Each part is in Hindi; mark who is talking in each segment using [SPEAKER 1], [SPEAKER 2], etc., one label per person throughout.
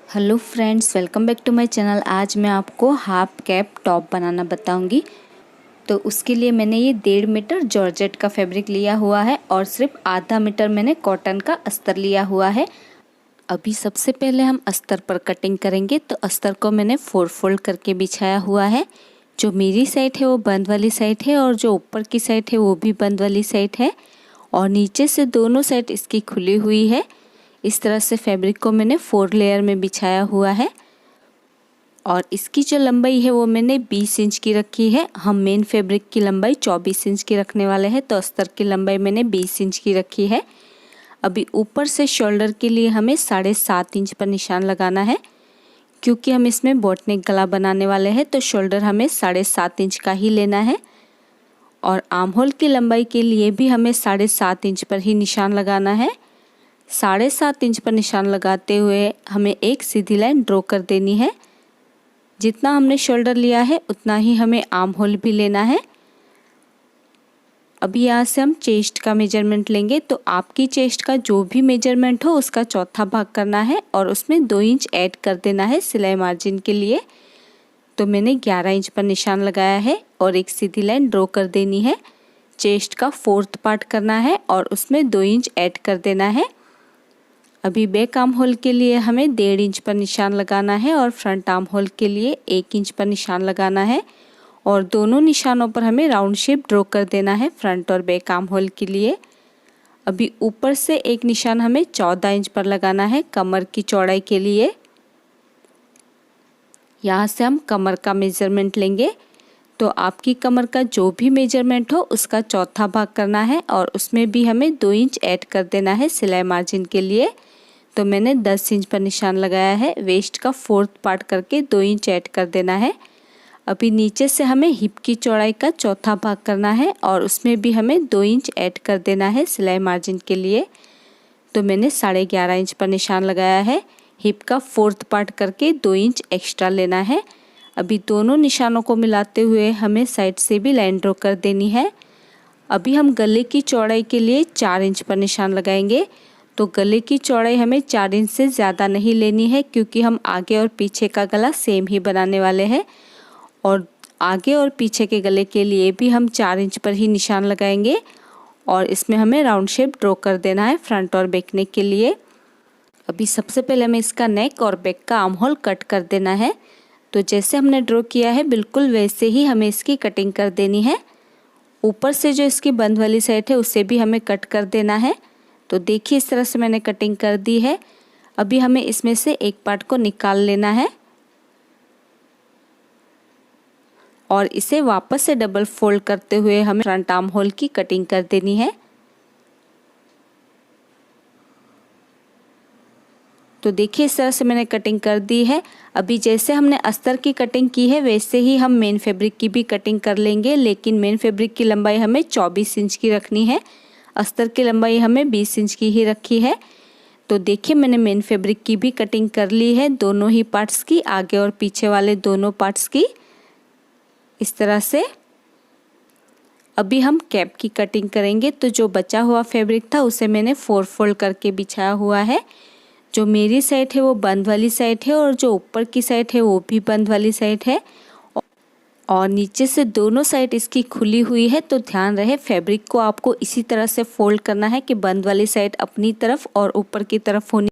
[SPEAKER 1] Hello friends, welcome back to my channel. आज मैं आपको हाफ कैप टॉप बनाना बताऊंगी। तो उसके लिए मैंने ये 1.5 मीटर जॉर्जेट का फैब्रिक लिया हुआ है और सिर्फ आधा मीटर मैंने कॉटन का अस्तर लिया हुआ है। अभी सबसे पहले हम अस्तर पर कटिंग करेंगे। तो अस्तर को मैंने 4 फोल्ड करके बिछाया हुआ है। जो मेरी साइड है वो बंद वाली साइड है और जो ऊपर की साइड है वो भी बंद वाली साइड है और नीचे से दोनों साइड इसकी खुली हुई है। इस तरह से फैब्रिक को मैंने 4 लेयर में बिछाया हुआ है और इसकी जो लंबाई है वो मैंने 20 इंच की रखी है। हम मेन फैब्रिक की लंबाई 24 इंच की रखने वाले हैं, तो अस्तर की लंबाई मैंने 20 इंच की रखी है। अभी ऊपर से शोल्डर के लिए हमें 7.5 इंच पर निशान लगाना है, क्योंकि हम इसमें बोट नेक गला बनाने वाले हैं। तो शोल्डर हमें 7.5 इंच का ही लेना है और आर्म होल की लंबाई के लिए भी हमें 7.5 इंच पर ही निशान लगाना है। 7.5 इंच पर निशान लगाते हुए हमें एक सीधी लाइन ड्रॉ कर देनी है। जितना हमने शोल्डर लिया है उतना ही हमें आर्म होल भी लेना है। अभी यहाँ से हम चेस्ट का मेजरमेंट लेंगे। तो आपकी चेस्ट का जो भी मेजरमेंट हो उसका चौथा भाग करना है और उसमें 2 इंच ऐड कर देना है सिलाई मार्जिन के लिए। तो मैंने 11 इंच पर निशान लगाया है और एक सीधी लाइन ड्रॉ कर देनी है। चेस्ट का 4th पार्ट करना है और उसमें 2 इंच ऐड कर देना है। अभी बैक आर्म होल के लिए हमें 1.5 इंच पर निशान लगाना है और फ्रंट आर्म होल के लिए 1 इंच पर निशान लगाना है और दोनों निशानों पर हमें राउंड शेप ड्रॉ कर देना है फ्रंट और बैक आर्म होल के लिए। अभी ऊपर से एक निशान हमें 14 इंच पर लगाना है कमर की चौड़ाई के लिए। यहाँ से हम कमर का मेजरमेंट लेंगे। तो आपकी कमर का जो भी मेजरमेंट हो उसका चौथा भाग करना है और उसमें भी हमें 2 इंच ऐड कर देना है सिलाई मार्जिन के लिए। तो मैंने 10 इंच पर निशान लगाया है। वेस्ट का 4th पार्ट करके 2 इंच ऐड कर देना है। अभी नीचे से हमें हिप की चौड़ाई का चौथा भाग करना है और उसमें भी हमें 2 इंच ऐड कर देना है सिलाई मार्जिन के लिए। तो मैंने 11.5 इंच पर निशान लगाया है। हिप का 4th पार्ट करके 2 इंच एक्स्ट्रा लेना है। अभी दोनों निशानों को मिलाते हुए हमें साइड से भी लाइन ड्रॉ कर देनी है। अभी हम गले की चौड़ाई के लिए 4 इंच पर निशान लगाएंगे। तो गले की चौड़ाई हमें 4 इंच से ज़्यादा नहीं लेनी है, क्योंकि हम आगे और पीछे का गला सेम ही बनाने वाले हैं और आगे और पीछे के गले के लिए भी हम 4 इंच पर ही निशान लगाएंगे और इसमें हमें राउंड शेप ड्रॉ कर देना है फ्रंट और बैक नेक के लिए। अभी सबसे पहले हमें इसका नेक और बैक का आर्म होल कट कर देना है। तो जैसे हमने ड्रॉ किया है बिल्कुल वैसे ही हमें इसकी कटिंग कर देनी है। ऊपर से जो इसकी बंद वाली साइड है उसे भी हमें कट कर देना है। तो देखिए इस तरह से मैंने कटिंग कर दी है। अभी हमें इसमें से एक पार्ट को निकाल लेना है और इसे वापस से डबल फोल्ड करते हुए हमें फ्रंट आर्म होल की कटिंग कर देनी है। तो देखिए इस तरह से मैंने कटिंग कर दी है। अभी जैसे हमने अस्तर की कटिंग की है वैसे ही हम मेन फैब्रिक की भी कटिंग कर लेंगे, लेकिन मेन फैब्रिक की लंबाई हमें 24 इंच की रखनी है। अस्तर की लंबाई हमें 20 इंच की ही रखी है। तो देखिए मैंने मेन फैब्रिक की भी कटिंग कर ली है, दोनों ही पार्ट्स की, आगे और पीछे वाले दोनों पार्ट्स की, इस तरह से। अभी हम कैप की कटिंग करेंगे। तो जो बचा हुआ फैब्रिक था उसे मैंने 4 फोल्ड करके बिछाया हुआ है। जो मेरी साइड है वो बंद वाली साइड है और जो ऊपर की साइड है वो भी बंद वाली साइड है और नीचे से दोनों साइड इसकी खुली हुई है। तो ध्यान रहे फैब्रिक को आपको इसी तरह से फोल्ड करना है कि बंद वाली साइड अपनी तरफ और ऊपर की तरफ होनी।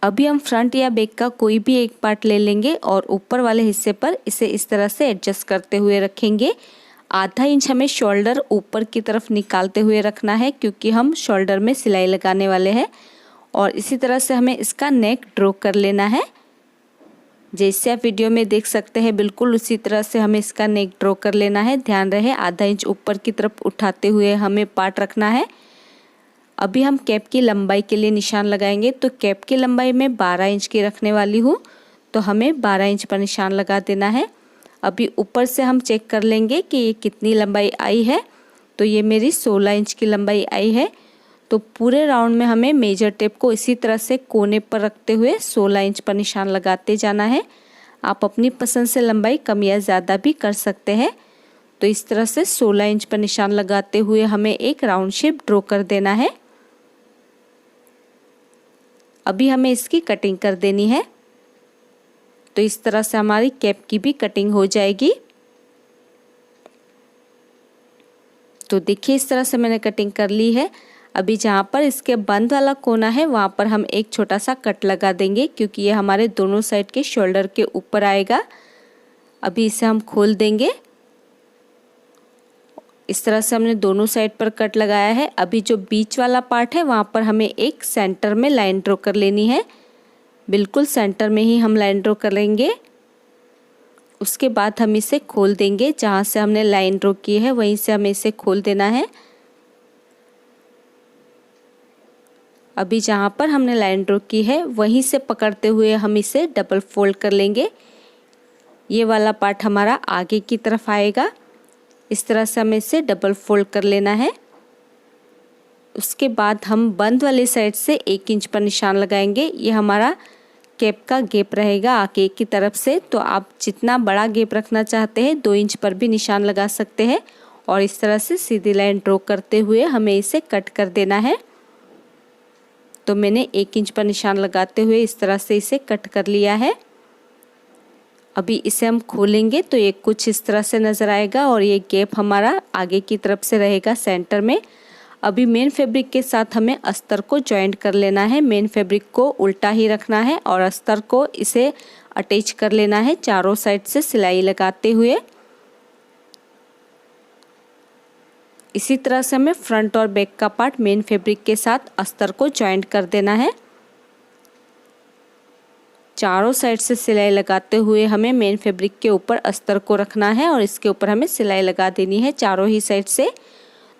[SPEAKER 1] अभी हम फ्रंट या बैक का कोई भी एक पार्ट ले लेंगे और ऊपर वाले हिस्से पर इसे इस तरह से एडजस्ट करते हुए रखेंगे। आधा इंच हमें शोल्डर ऊपर की तरफ निकालते हुए रखना है, क्योंकि हम शोल्डर में सिलाई लगाने वाले हैं। और इसी तरह से हमें इसका नेक ड्रॉ कर लेना है। जैसे आप वीडियो में देख सकते हैं बिल्कुल उसी तरह से हमें इसका नेक ड्रॉ कर लेना है। ध्यान रहे आधा इंच ऊपर की तरफ उठाते हुए हमें पार्ट रखना है। अभी हम कैप की लंबाई के लिए निशान लगाएंगे। तो कैप की लंबाई मैं 12 इंच की रखने वाली हूँ, तो हमें 12 इंच पर निशान लगा देना है। अभी ऊपर से हम चेक कर लेंगे कि ये कितनी लंबाई आई है। तो ये मेरी 16 इंच की लंबाई आई है। तो पूरे राउंड में हमें मेजर टेप को इसी तरह से कोने पर रखते हुए 16 इंच पर निशान लगाते जाना है। आप अपनी पसंद से लंबाई कम या ज़्यादा भी कर सकते हैं। तो इस तरह से 16 इंच पर निशान लगाते हुए हमें एक राउंड शेप ड्रॉ कर देना है। अभी हमें इसकी कटिंग कर देनी है। तो इस तरह से हमारी कैप की भी कटिंग हो जाएगी। तो देखिए इस तरह से मैंने कटिंग कर ली है। अभी जहाँ पर इसके बंद वाला कोना है वहाँ पर हम एक छोटा सा कट लगा देंगे, क्योंकि ये हमारे दोनों साइड के शोल्डर के ऊपर आएगा। अभी इसे हम खोल देंगे। इस तरह से हमने दोनों साइड पर कट लगाया है। अभी जो बीच वाला पार्ट है वहाँ पर हमें एक सेंटर में लाइन ड्रॉ कर लेनी है। बिल्कुल सेंटर में ही हम लाइन ड्रॉ कर लेंगे। उसके बाद हम इसे खोल देंगे। जहाँ से हमने लाइन ड्रॉ की है वहीं से हमें इसे खोल देना है। अभी जहाँ पर हमने लाइन ड्रॉ की है वहीं से पकड़ते हुए हम इसे डबल फोल्ड कर लेंगे। ये वाला पार्ट हमारा आगे की तरफ आएगा। इस तरह से हमें इसे डबल फोल्ड कर लेना है। उसके बाद हम बंद वाली साइड से 1 इंच पर निशान लगाएंगे। ये हमारा कैप का गैप रहेगा आगे की तरफ से। तो आप जितना बड़ा गैप रखना चाहते हैं 2 इंच पर भी निशान लगा सकते हैं। और इस तरह से सीधी लाइन ड्रॉ करते हुए हमें इसे कट कर देना है। तो मैंने 1 इंच पर निशान लगाते हुए इस तरह से इसे कट कर लिया है। अभी इसे हम खोलेंगे तो ये कुछ इस तरह से नज़र आएगा और ये गैप हमारा आगे की तरफ से रहेगा सेंटर में। अभी मेन फैब्रिक के साथ हमें अस्तर को जॉइंट कर लेना है। मेन फैब्रिक को उल्टा ही रखना है और अस्तर को इसे अटैच कर लेना है चारों साइड से सिलाई लगाते हुए। इसी तरह से हमें फ्रंट और बैक का पार्ट मेन फैब्रिक के साथ अस्तर को जॉइंट कर देना है। चारों साइड से सिलाई लगाते हुए हमें मेन फैब्रिक के ऊपर अस्तर को रखना है और इसके ऊपर हमें सिलाई लगा देनी है चारों ही साइड से।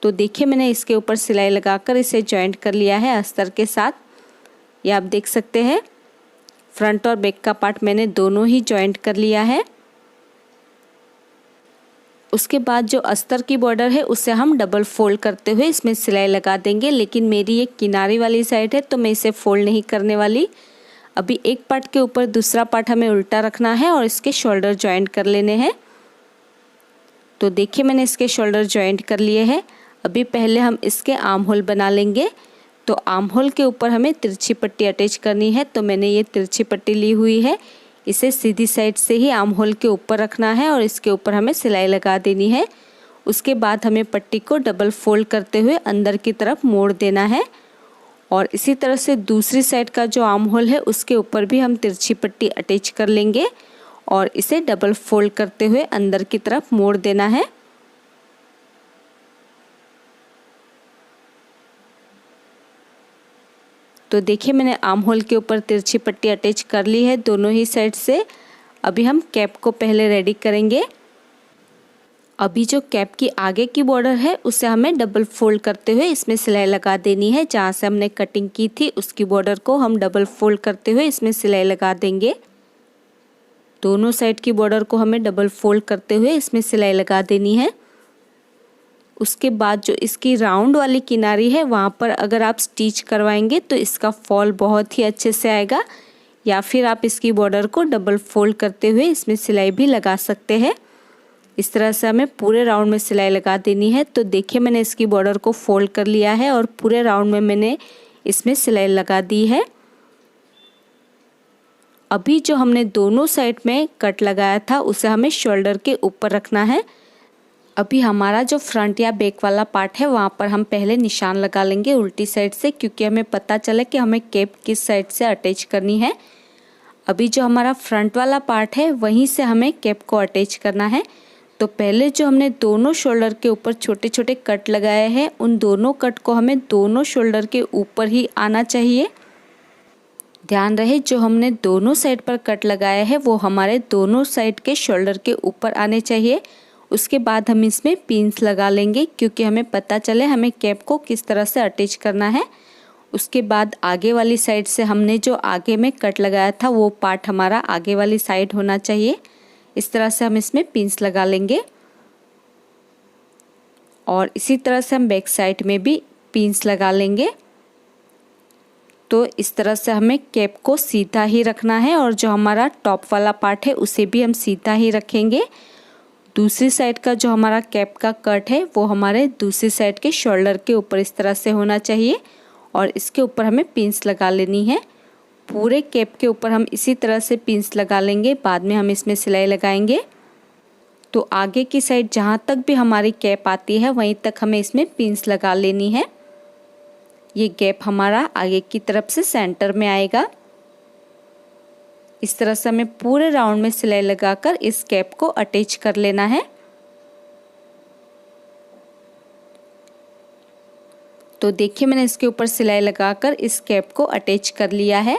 [SPEAKER 1] तो देखिए मैंने इसके ऊपर सिलाई लगाकर इसे जॉइंट कर लिया है अस्तर के साथ। ये आप देख सकते हैं फ्रंट और बैक का पार्ट मैंने दोनों ही जॉइंट कर लिया है। उसके बाद जो अस्तर की बॉर्डर है उसे हम डबल फोल्ड करते हुए इसमें सिलाई लगा देंगे। लेकिन मेरी ये किनारे वाली साइड है तो मैं इसे फोल्ड नहीं करने वाली। अभी एक पार्ट के ऊपर दूसरा पार्ट हमें उल्टा रखना है और इसके शोल्डर जॉइंट कर लेने हैं। तो देखिए मैंने इसके शोल्डर जॉइंट कर लिए हैं। अभी पहले हम इसके आर्म होल बना लेंगे। तो आर्म होल के ऊपर हमें तिरछी पट्टी अटैच करनी है। तो मैंने ये तिरछी पट्टी ली हुई है। इसे सीधी साइड से ही आर्म होल के ऊपर रखना है और इसके ऊपर हमें सिलाई लगा देनी है। उसके बाद हमें पट्टी को डबल फोल्ड करते हुए अंदर की तरफ मोड़ देना है। और इसी तरह से दूसरी साइड का जो आर्म होल है उसके ऊपर भी हम तिरछी पट्टी अटैच कर लेंगे और इसे डबल फोल्ड करते हुए अंदर की तरफ मोड़ देना है। तो देखिए मैंने आर्म होल के ऊपर तिरछी पट्टी अटैच कर ली है दोनों ही साइड से। अभी हम कैप को पहले रेडी करेंगे। अभी जो कैप की आगे की बॉर्डर है उसे हमें डबल फोल्ड करते हुए इसमें सिलाई लगा देनी है। जहाँ से हमने कटिंग की थी उसकी बॉर्डर को हम डबल फोल्ड करते हुए इसमें सिलाई लगा देंगे। दोनों साइड की बॉर्डर को हमें डबल फोल्ड करते हुए इसमें सिलाई लगा देनी है। उसके बाद जो इसकी राउंड वाली किनारी है वहाँ पर अगर आप स्टिच करवाएंगे तो इसका फॉल बहुत ही अच्छे से आएगा। या फिर आप इसकी बॉर्डर को डबल फोल्ड करते हुए इसमें सिलाई भी लगा सकते हैं। इस तरह से हमें पूरे राउंड में सिलाई लगा देनी है। तो देखिए मैंने इसकी बॉर्डर को फोल्ड कर लिया है और पूरे राउंड में मैंने इसमें सिलाई लगा दी है। अभी जो हमने दोनों साइड में कट लगाया था उसे हमें शोल्डर के ऊपर रखना है। अभी हमारा जो फ्रंट या बैक वाला पार्ट है वहाँ पर हम पहले निशान लगा लेंगे उल्टी साइड से, क्योंकि हमें पता चले कि हमें कैप किस साइड से अटैच करनी है। अभी जो हमारा फ्रंट वाला पार्ट है वहीं से हमें कैप को अटैच करना है। तो पहले जो हमने दोनों शोल्डर के ऊपर छोटे छोटे कट लगाए हैं उन दोनों कट को हमें दोनों शोल्डर के ऊपर ही आना चाहिए। ध्यान रहे जो हमने दोनों साइड पर कट लगाया है वो हमारे दोनों साइड के शोल्डर के ऊपर आने चाहिए। उसके बाद हम इसमें पिन्स लगा लेंगे, क्योंकि हमें पता चले हमें कैप को किस तरह से अटैच करना है। उसके बाद आगे वाली साइड से हमने जो आगे में कट लगाया था वो पार्ट हमारा आगे वाली साइड होना चाहिए। इस तरह से हम इसमें पिन्स लगा लेंगे और इसी तरह से हम बैक साइड में भी पिन्स लगा लेंगे। तो इस तरह से हमें कैप को सीधा ही रखना है और जो हमारा टॉप वाला पार्ट है उसे भी हम सीधा ही रखेंगे। दूसरी साइड का जो हमारा कैप का कट है वो हमारे दूसरी साइड के शोल्डर के ऊपर इस तरह से होना चाहिए और इसके ऊपर हमें पिन्स लगा लेनी है। पूरे कैप के ऊपर हम इसी तरह से पिंस लगा लेंगे, बाद में हम इसमें सिलाई लगाएंगे। तो आगे की साइड जहाँ तक भी हमारी कैप आती है वहीं तक हमें इसमें पिंस लगा लेनी है। ये गैप हमारा आगे की तरफ से सेंटर में आएगा। इस तरह से हमें पूरे राउंड में सिलाई लगाकर इस कैप को अटैच कर लेना है। तो देखिए मैंने इसके ऊपर सिलाई लगाकर इस कैप को अटैच कर लिया है।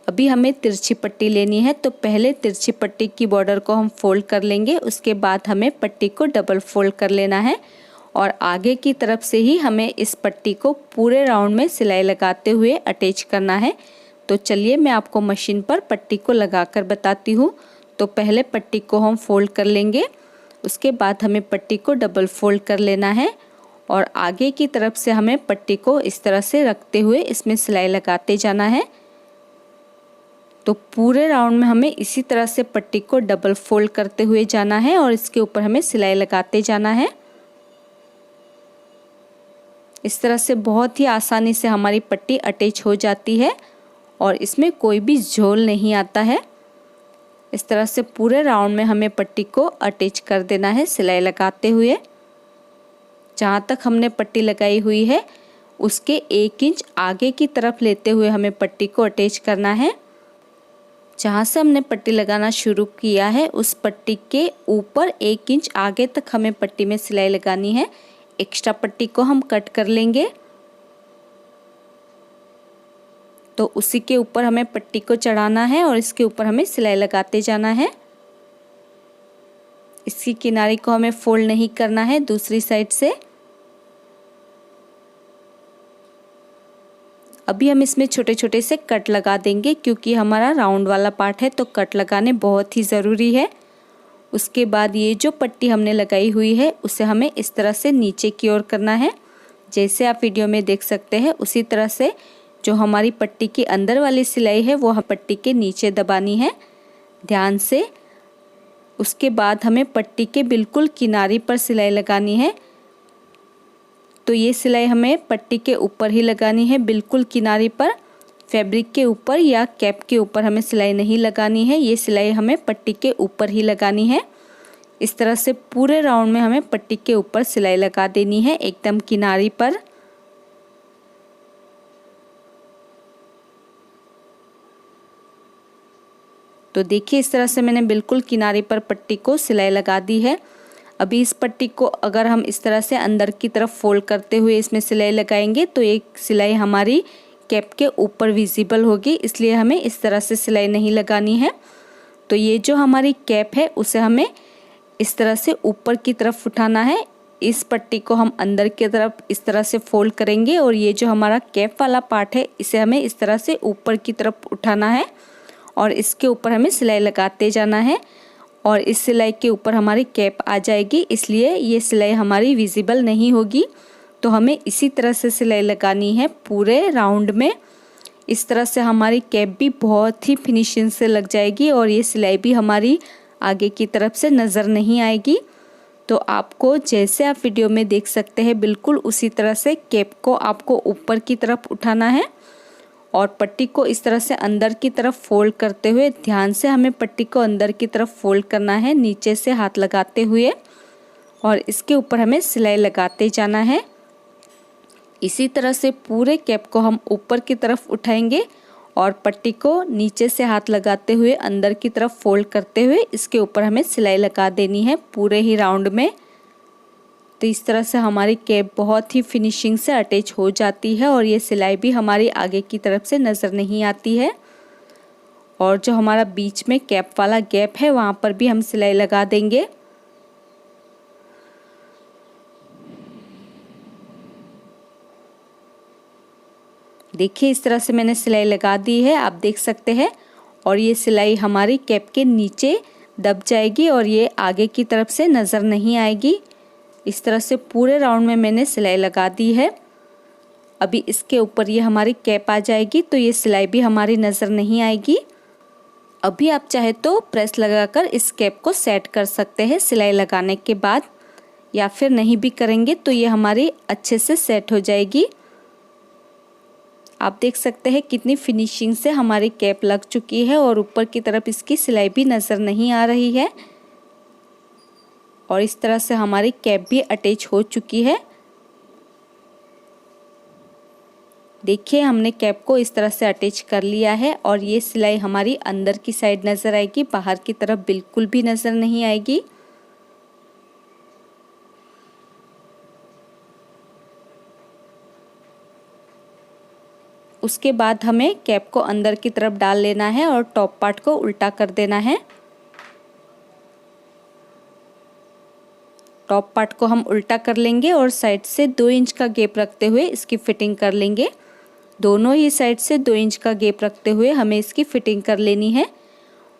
[SPEAKER 1] अभी हमें तिरछी पट्टी लेनी है, तो पहले तिरछी पट्टी की बॉर्डर को हम फोल्ड कर लेंगे, उसके बाद हमें पट्टी को डबल फोल्ड कर लेना है और आगे की तरफ से ही हमें इस पट्टी को पूरे राउंड में सिलाई लगाते हुए अटैच करना है। तो चलिए मैं आपको मशीन पर पट्टी को लगाकर बताती हूँ। तो पहले पट्टी को हम फोल्ड कर लेंगे, उसके बाद हमें पट्टी को डबल फोल्ड कर लेना है और आगे की तरफ से हमें पट्टी को इस तरह से रखते हुए इसमें सिलाई लगाते जाना है। तो पूरे राउंड में हमें इसी तरह से पट्टी को डबल फोल्ड करते हुए जाना है और इसके ऊपर हमें सिलाई लगाते जाना है। इस तरह से बहुत ही आसानी से हमारी पट्टी अटैच हो जाती है और इसमें कोई भी झोल नहीं आता है। इस तरह से पूरे राउंड में हमें पट्टी को अटैच कर देना है सिलाई लगाते हुए। जहाँ तक हमने पट्टी लगाई हुई है उसके 1 इंच आगे की तरफ लेते हुए हमें पट्टी को अटैच करना है। जहाँ से हमने पट्टी लगाना शुरू किया है उस पट्टी के ऊपर 1 इंच आगे तक हमें पट्टी में सिलाई लगानी है। एक्स्ट्रा पट्टी को हम कट कर लेंगे। तो उसी के ऊपर हमें पट्टी को चढ़ाना है और इसके ऊपर हमें सिलाई लगाते जाना है। इसकी किनारे को हमें फोल्ड नहीं करना है दूसरी साइड से। अभी हम इसमें छोटे छोटे से कट लगा देंगे क्योंकि हमारा राउंड वाला पार्ट है, तो कट लगाने बहुत ही ज़रूरी है। उसके बाद ये जो पट्टी हमने लगाई हुई है उसे हमें इस तरह से नीचे की ओर करना है। जैसे आप वीडियो में देख सकते हैं उसी तरह से जो हमारी पट्टी की अंदर वाली सिलाई है वो हम पट्टी के नीचे दबानी है ध्यान से। उसके बाद हमें पट्टी के बिल्कुल किनारे पर सिलाई लगानी है। तो ये सिलाई हमें पट्टी के ऊपर ही लगानी है, बिल्कुल किनारे पर, फैब्रिक के ऊपर या कैप के ऊपर हमें सिलाई नहीं लगानी है। ये सिलाई हमें पट्टी के ऊपर ही लगानी है। इस तरह से पूरे राउंड में हमें पट्टी के ऊपर सिलाई लगा देनी है एकदम किनारे पर। तो देखिए इस तरह से मैंने बिल्कुल किनारे पर पट्टी को सिलाई लगा दी है। अभी इस पट्टी को अगर हम इस तरह से अंदर की तरफ फोल्ड करते हुए इसमें सिलाई लगाएंगे तो एक सिलाई हमारी कैप के ऊपर विजिबल होगी, इसलिए हमें इस तरह से सिलाई नहीं लगानी है। तो ये जो हमारी कैप है उसे हमें इस तरह से ऊपर की तरफ उठाना है। इस पट्टी को हम अंदर की तरफ इस तरह से फोल्ड करेंगे और ये जो हमारा कैप वाला पार्ट है इसे हमें इस तरह से ऊपर की तरफ उठाना है और इसके ऊपर हमें सिलाई लगाते जाना है और इस सिलाई के ऊपर हमारी कैप आ जाएगी, इसलिए ये सिलाई हमारी विजिबल नहीं होगी। तो हमें इसी तरह से सिलाई लगानी है पूरे राउंड में। इस तरह से हमारी कैप भी बहुत ही फिनिशिंग से लग जाएगी और ये सिलाई भी हमारी आगे की तरफ से नज़र नहीं आएगी। तो आपको जैसे आप वीडियो में देख सकते हैं बिल्कुल उसी तरह से कैप को आपको ऊपर की तरफ उठाना है और पट्टी को इस तरह से अंदर की तरफ फोल्ड करते हुए, ध्यान से हमें पट्टी को अंदर की तरफ फोल्ड करना है नीचे से हाथ लगाते हुए और इसके ऊपर हमें सिलाई लगाते जाना है। इसी तरह से पूरे कैप को हम ऊपर की तरफ उठाएंगे और पट्टी को नीचे से हाथ लगाते हुए अंदर की तरफ फोल्ड करते हुए इसके ऊपर हमें सिलाई लगा देनी है पूरे ही राउंड में। तो इस तरह से हमारी कैप बहुत ही फिनिशिंग से अटैच हो जाती है और ये सिलाई भी हमारी आगे की तरफ से नज़र नहीं आती है। और जो हमारा बीच में कैप वाला गैप है वहाँ पर भी हम सिलाई लगा देंगे। देखिए इस तरह से मैंने सिलाई लगा दी है, आप देख सकते हैं। और ये सिलाई हमारी कैप के नीचे दब जाएगी और ये आगे की तरफ से नज़र नहीं आएगी। इस तरह से पूरे राउंड में मैंने सिलाई लगा दी है। अभी इसके ऊपर ये हमारी कैप आ जाएगी तो ये सिलाई भी हमारी नज़र नहीं आएगी। अभी आप चाहे तो प्रेस लगाकर इस कैप को सेट कर सकते हैं सिलाई लगाने के बाद, या फिर नहीं भी करेंगे तो ये हमारी अच्छे से सेट हो जाएगी। आप देख सकते हैं कितनी फिनिशिंग से हमारी कैप लग चुकी है और ऊपर की तरफ इसकी सिलाई भी नज़र नहीं आ रही है। और इस तरह से हमारी कैप भी अटैच हो चुकी है। देखिए हमने कैप को इस तरह से अटैच कर लिया है और ये सिलाई हमारी अंदर की साइड नज़र आएगी, बाहर की तरफ बिल्कुल भी नज़र नहीं आएगी। उसके बाद हमें कैप को अंदर की तरफ डाल लेना है और टॉप पार्ट को उल्टा कर देना है। टॉप पार्ट को हम उल्टा कर लेंगे और साइड से 2 इंच का गैप रखते हुए इसकी फिटिंग कर लेंगे। दोनों ही साइड से 2 इंच का गैप रखते हुए हमें इसकी फिटिंग कर लेनी है।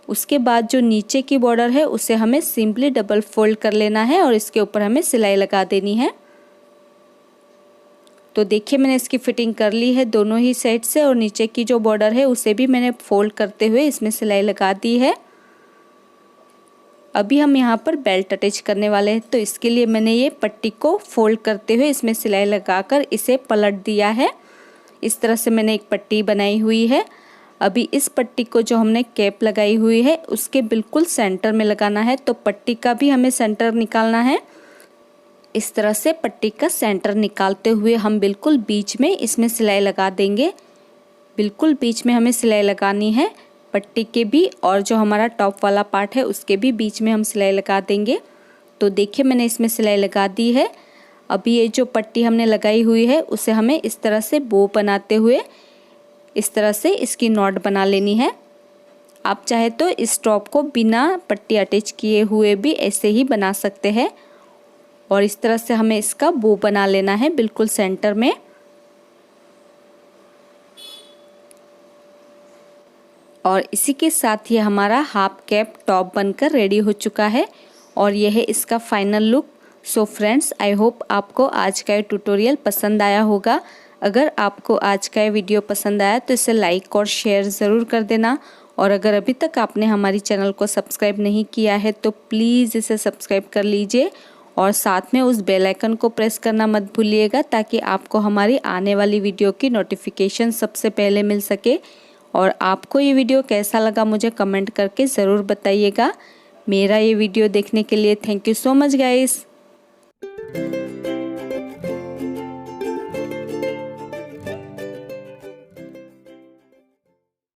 [SPEAKER 1] उसके बाद जो नीचे की बॉर्डर है उसे हमें सिंपली डबल फोल्ड कर लेना है और इसके ऊपर हमें सिलाई लगा देनी है। तो देखिए मैंने इसकी फिटिंग कर ली है दोनों ही साइड से और नीचे की जो बॉर्डर है उसे भी मैंने फोल्ड करते हुए इसमें सिलाई लगा दी है। अभी हम यहाँ पर बेल्ट अटैच करने वाले हैं, तो इसके लिए मैंने ये पट्टी को फोल्ड करते हुए इसमें सिलाई लगाकर इसे पलट दिया है। इस तरह से मैंने एक पट्टी बनाई हुई है। अभी इस पट्टी को जो हमने कैप लगाई हुई है उसके बिल्कुल सेंटर में लगाना है, तो पट्टी का भी हमें सेंटर निकालना है। इस तरह से पट्टी का सेंटर निकालते हुए हम बिल्कुल बीच में इसमें सिलाई लगा देंगे। बिल्कुल बीच में हमें सिलाई लगानी है पट्टी के भी, और जो हमारा टॉप वाला पार्ट है उसके भी बीच में हम सिलाई लगा देंगे। तो देखिए मैंने इसमें सिलाई लगा दी है। अभी ये जो पट्टी हमने लगाई हुई है उसे हमें इस तरह से बो बनाते हुए इस तरह से इसकी नॉट बना लेनी है। आप चाहे तो इस टॉप को बिना पट्टी अटैच किए हुए भी ऐसे ही बना सकते हैं। और इस तरह से हमें इसका बो बना लेना है बिल्कुल सेंटर में। और इसी के साथ ये हमारा हाफ कैप टॉप बनकर रेडी हो चुका है और यह है इसका final look. So friends, I hope आपको आज का ये ट्यूटोरियल पसंद आया होगा। अगर आपको आज का ये वीडियो पसंद आया तो इसे लाइक और शेयर ज़रूर कर देना। और अगर अभी तक आपने हमारी चैनल को सब्सक्राइब नहीं किया है तो प्लीज़ इसे सब्सक्राइब कर लीजिए और साथ में उस बेल आइकन को प्रेस करना मत भूलिएगा, ताकि आपको हमारी आने वाली वीडियो की नोटिफिकेशन सबसे पहले मिल सके। और आपको ये वीडियो कैसा लगा मुझे कमेंट करके ज़रूर बताइएगा। मेरा ये वीडियो देखने के लिए thank you so much guys.